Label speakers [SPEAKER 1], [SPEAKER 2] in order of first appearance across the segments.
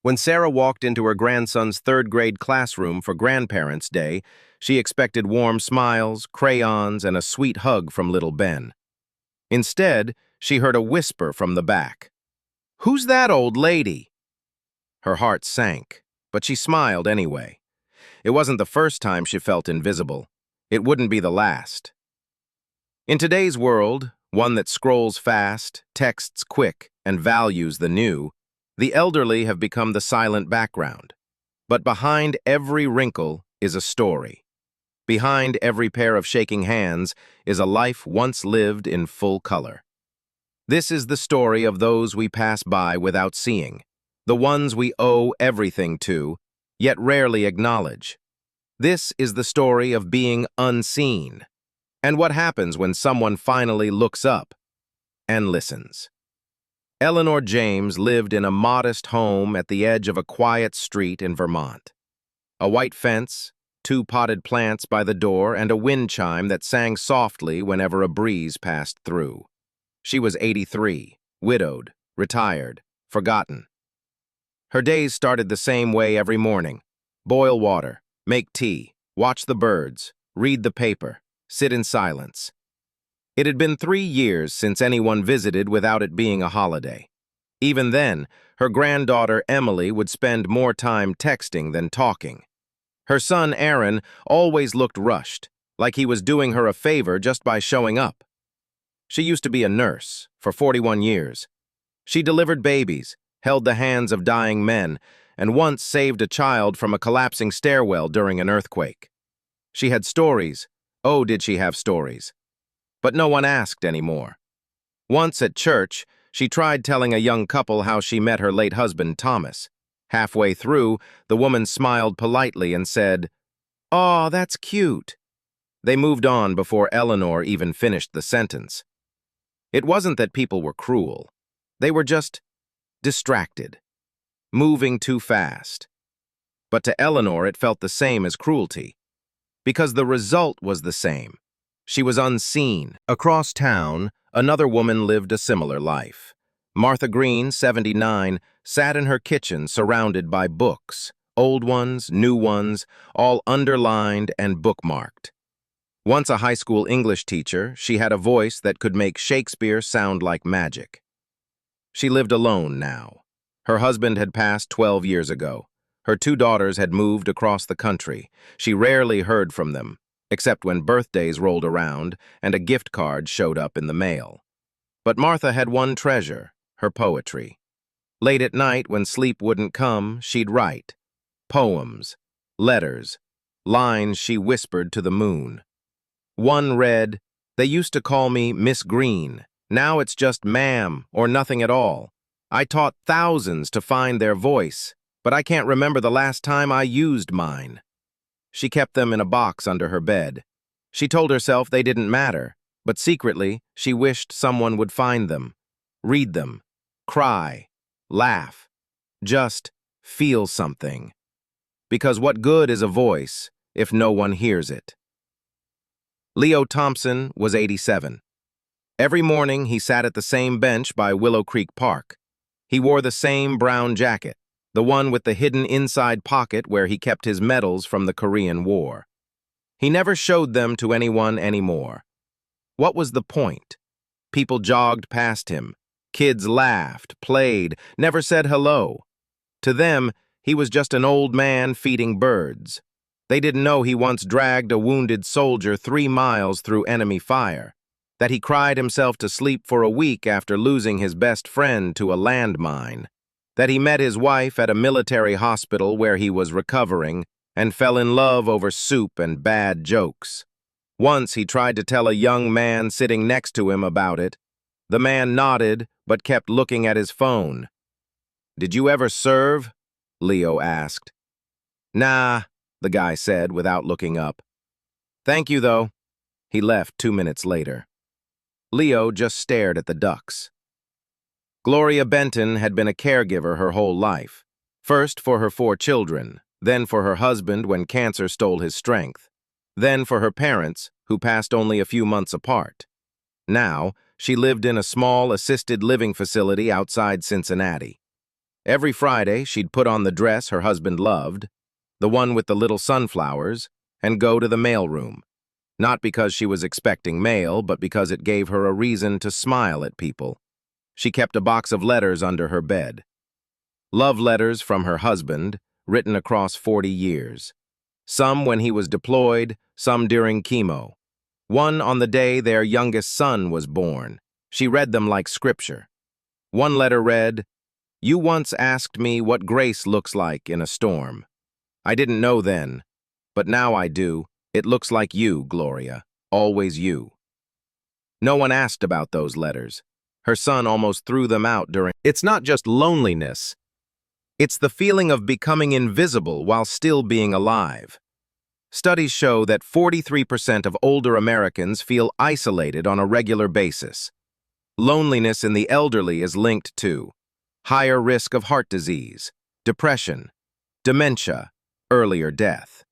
[SPEAKER 1] When Sarah walked into her grandson's third-grade classroom for Grandparents' Day, she expected warm smiles, crayons, and a sweet hug from little Ben. Instead, she heard a whisper from the back. "Who's that old lady?" Her heart sank, but she smiled anyway. It wasn't the first time she felt invisible. It wouldn't be the last. In today's world, one that scrolls fast, texts quick, and values the new, the elderly have become the silent background. But behind every wrinkle is a story. Behind every pair of shaking hands is a life once lived in full color. This is the story of those we pass by without seeing, the ones we owe everything to, yet rarely acknowledge. This is the story of being unseen, and what happens when someone finally looks up and listens. Eleanor James lived in a modest home at the edge of a quiet street in Vermont. A white fence, 2 potted plants by the door, and a wind chime that sang softly whenever a breeze passed through. She was 83, widowed, retired, forgotten. Her days started the same way every morning. Boil water, make tea, watch the birds, read the paper, sit in silence. It had been 3 years since anyone visited without it being a holiday. Even then, her granddaughter Emily would spend more time texting than talking. Her son Aaron always looked rushed, like he was doing her a favor just by showing up. She used to be a nurse for 41 years. She delivered babies, held the hands of dying men, and once saved a child from a collapsing stairwell during an earthquake. She had stories. Oh, did she have stories? But no one asked anymore. Once at church, she tried telling a young couple how she met her late husband, Thomas. Halfway through, the woman smiled politely and said, "Aw, that's cute." They moved on before Eleanor even finished the sentence. It wasn't that people were cruel. They were just distracted, moving too fast. But to Eleanor, it felt the same as cruelty, because the result was the same. She was unseen. Across town, another woman lived a similar life. Martha Green, 79, sat in her kitchen surrounded by books, old ones, new ones, all underlined and bookmarked. Once a high school English teacher, she had a voice that could make Shakespeare sound like magic. She lived alone now. Her husband had passed 12 years ago. Her 2 daughters had moved across the country. She rarely heard from them, except when birthdays rolled around and a gift card showed up in the mail. But Martha had one treasure, her poetry. Late at night, when sleep wouldn't come, she'd write. Poems, letters, lines she whispered to the moon. One read, "They used to call me Miss Green. Now it's just ma'am or nothing at all. I taught thousands to find their voice, but I can't remember the last time I used mine." She kept them in a box under her bed. She told herself they didn't matter, but secretly she wished someone would find them, read them, cry, laugh, just feel something. Because what good is a voice if no one hears it? Leo Thompson was 87. Every morning he sat at the same bench by Willow Creek Park. He wore the same brown jacket, the one with the hidden inside pocket where he kept his medals from the Korean War. He never showed them to anyone anymore. What was the point? People jogged past him. Kids laughed, played, never said hello. To them, he was just an old man feeding birds. They didn't know he once dragged a wounded soldier 3 miles through enemy fire, that he cried himself to sleep for a week after losing his best friend to a landmine, that he met his wife at a military hospital where he was recovering and fell in love over soup and bad jokes. Once he tried to tell a young man sitting next to him about it. The man nodded but kept looking at his phone. "Did you ever serve?" Leo asked. "Nah," the guy said without looking up. "Thank you, though." He left 2 minutes later. Leo just stared at the ducks. Gloria Benton had been a caregiver her whole life, first for her 4 children, then for her husband when cancer stole his strength, then for her parents, who passed only a few months apart. Now, she lived in a small assisted living facility outside Cincinnati. Every Friday, she'd put on the dress her husband loved, the one with the little sunflowers, and go to the mailroom. Not because she was expecting mail, but because it gave her a reason to smile at people. She kept a box of letters under her bed. Love letters from her husband, written across 40 years. Some when he was deployed, some during chemo. One on the day their youngest son was born. She read them like scripture. One letter read, "You once asked me what grace looks like in a storm. I didn't know then, but now I do. It looks like you, Gloria, always you." No one asked about those letters. Her son almost threw them out during. It's not just loneliness. It's the feeling of becoming invisible while still being alive. Studies show that 43% of older Americans feel isolated on a regular basis. Loneliness in the elderly is linked to higher risk of heart disease, depression, dementia, earlier death.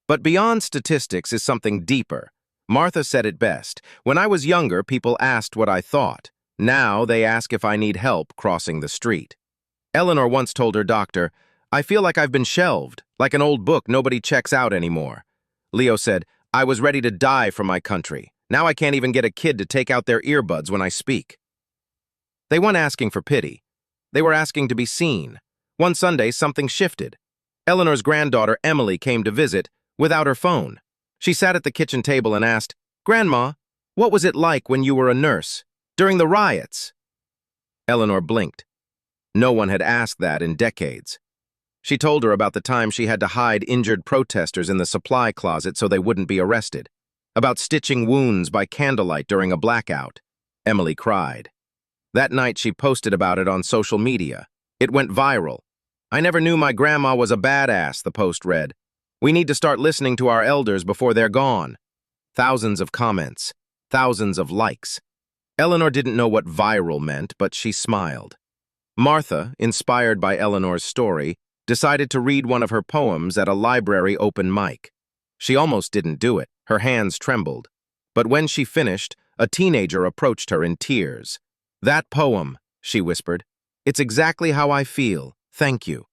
[SPEAKER 1] But beyond statistics is something deeper. Martha said it best. When I was younger, people asked what I thought. Now they ask if I need help crossing the street. Eleanor once told her doctor, "I feel like I've been shelved, like an old book nobody checks out anymore." Leo said, "I was ready to die for my country. Now I can't even get a kid to take out their earbuds when I speak." They weren't asking for pity. They were asking to be seen. One Sunday, something shifted. Eleanor's granddaughter, Emily, came to visit without her phone. She sat at the kitchen table and asked, "Grandma, what was it like when you were a nurse? During the riots?" Eleanor blinked. No one had asked that in decades. She told her about the time she had to hide injured protesters in the supply closet so they wouldn't be arrested, about stitching wounds by candlelight during a blackout. Emily cried. That night she posted about it on social media. It went viral. "I never knew my grandma was a badass," the post read. "We need to start listening to our elders before they're gone." Thousands of comments, thousands of likes. Eleanor didn't know what viral meant, but she smiled. Martha, inspired by Eleanor's story, decided to read one of her poems at a library open mic. She almost didn't do it. Her hands trembled. But when she finished, a teenager approached her in tears. "That poem," she whispered. "It's exactly how I feel. Thank you."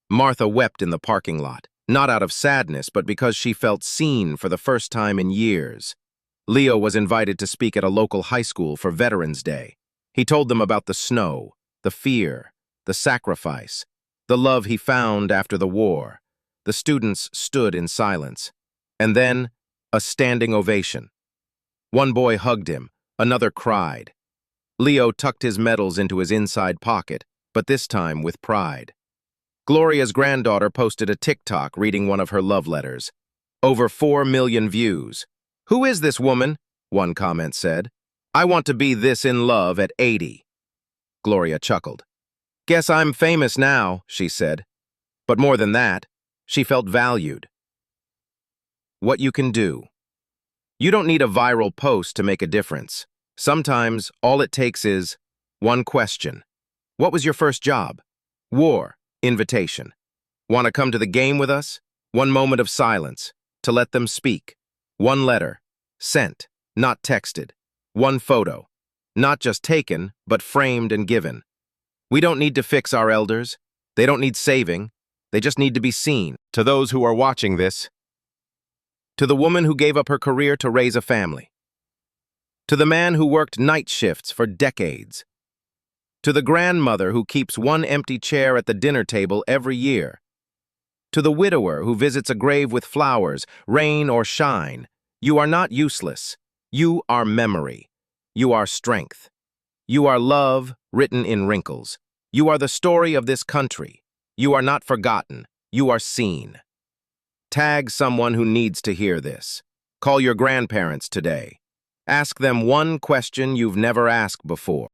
[SPEAKER 1] Martha wept in the parking lot, not out of sadness, but because she felt seen for the first time in years. Leo was invited to speak at a local high school for Veterans Day. He told them about the snow, the fear, the sacrifice, the love he found after the war. The students stood in silence. And then, a standing ovation. One boy hugged him, another cried. Leo tucked his medals into his inside pocket, but this time with pride. Gloria's granddaughter posted a TikTok reading one of her love letters. Over 4 million views. "Who is this woman?" one comment said. "I want to be this in love at 80. Gloria chuckled. "Guess I'm famous now," she said. But more than that, she felt valued. What you can do. You don't need a viral post to make a difference. Sometimes all it takes is one question. What was your first job? War. Invitation. Want to come to the game with us? One moment of silence. To let them speak. One letter. Sent, not texted. One photo. Not just taken, but framed and given. We don't need to fix our elders. They don't need saving. They just need to be seen. To those who are watching this. To the woman who gave up her career to raise a family. To the man who worked night shifts for decades. To the grandmother who keeps one empty chair at the dinner table every year. To the widower who visits a grave with flowers, rain or shine. You are not useless. You are memory. You are strength. You are love written in wrinkles. You are the story of this country. You are not forgotten. You are seen. Tag someone who needs to hear this. Call your grandparents today. Ask them one question you've never asked before.